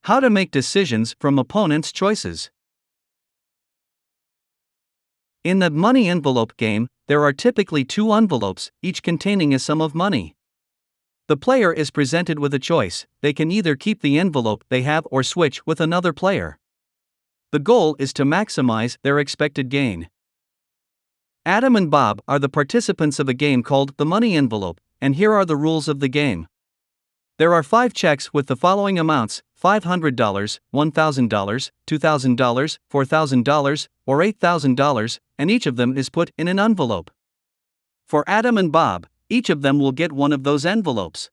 How to make decisions from opponents' choices. In the money envelope game, there are typically two envelopes, each containing a sum of money. The player is presented with a choice. They can either keep the envelope they have or switch with another player. The goal is to maximize their expected gain. Adam and Bob are the participants of a game called the money envelope, and here are the rules of the game. There are 5 checks with the following amounts: $500, $1,000, $2,000, $4,000, or $8,000, and each of them is put in an envelope. For Adam and Bob, each of them will get one of those envelopes.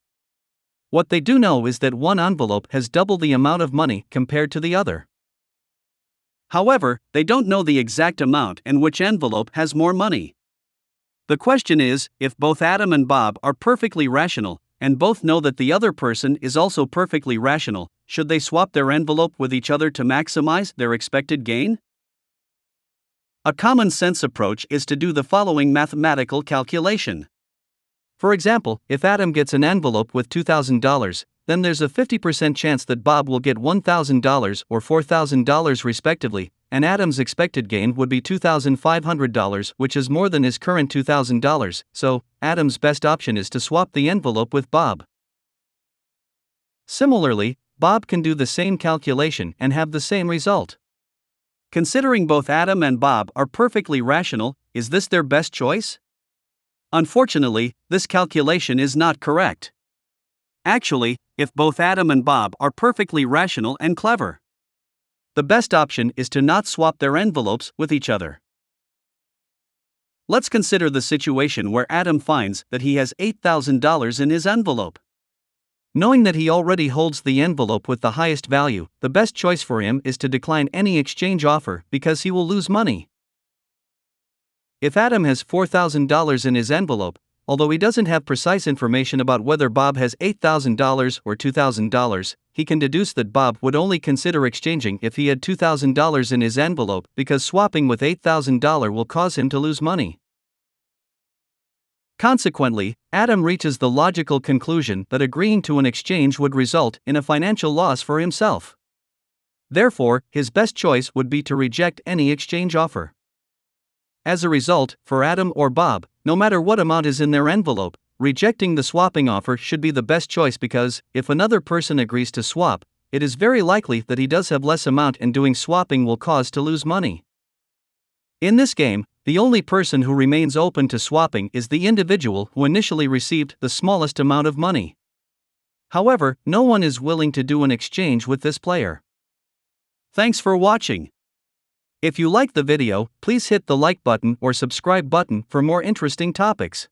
What they do know is that one envelope has double the amount of money compared to the other. However, they don't know the exact amount and which envelope has more money. The question is, if both Adam and Bob are perfectly rational, and both know that the other person is also perfectly rational, should they swap their envelope with each other to maximize their expected gain? A common sense approach is to do the following mathematical calculation. For example, if Adam gets an envelope with $2,000, then there's a 50% chance that Bob will get $1,000 or $4,000 respectively, and Adam's expected gain would be $2,500, which is more than his current $2,000, so Adam's best option is to swap the envelope with Bob. Similarly, Bob can do the same calculation and have the same result. Considering both Adam and Bob are perfectly rational, is this their best choice? Unfortunately, this calculation is not correct. Actually, if both Adam and Bob are perfectly rational and clever, the best option is to not swap their envelopes with each other. Let's consider the situation where Adam finds that he has $8,000 in his envelope. Knowing that he already holds the envelope with the highest value, the best choice for him is to decline any exchange offer because he will lose money. If Adam has $4,000 in his envelope, although he doesn't have precise information about whether Bob has $8,000 or $2,000, he can deduce that Bob would only consider exchanging if he had $2,000 in his envelope, because swapping with $8,000 will cause him to lose money. Consequently, Adam reaches the logical conclusion that agreeing to an exchange would result in a financial loss for himself. Therefore, his best choice would be to reject any exchange offer. As a result, for Adam or Bob, no matter what amount is in their envelope, rejecting the swapping offer should be the best choice, because if another person agrees to swap, it is very likely that he does have less amount, and doing swapping will cause to lose money. In this game, the only person who remains open to swapping is the individual who initially received the smallest amount of money. However, no one is willing to do an exchange with this player. Thanks for watching. If you like the video, please hit the like button or subscribe button for more interesting topics.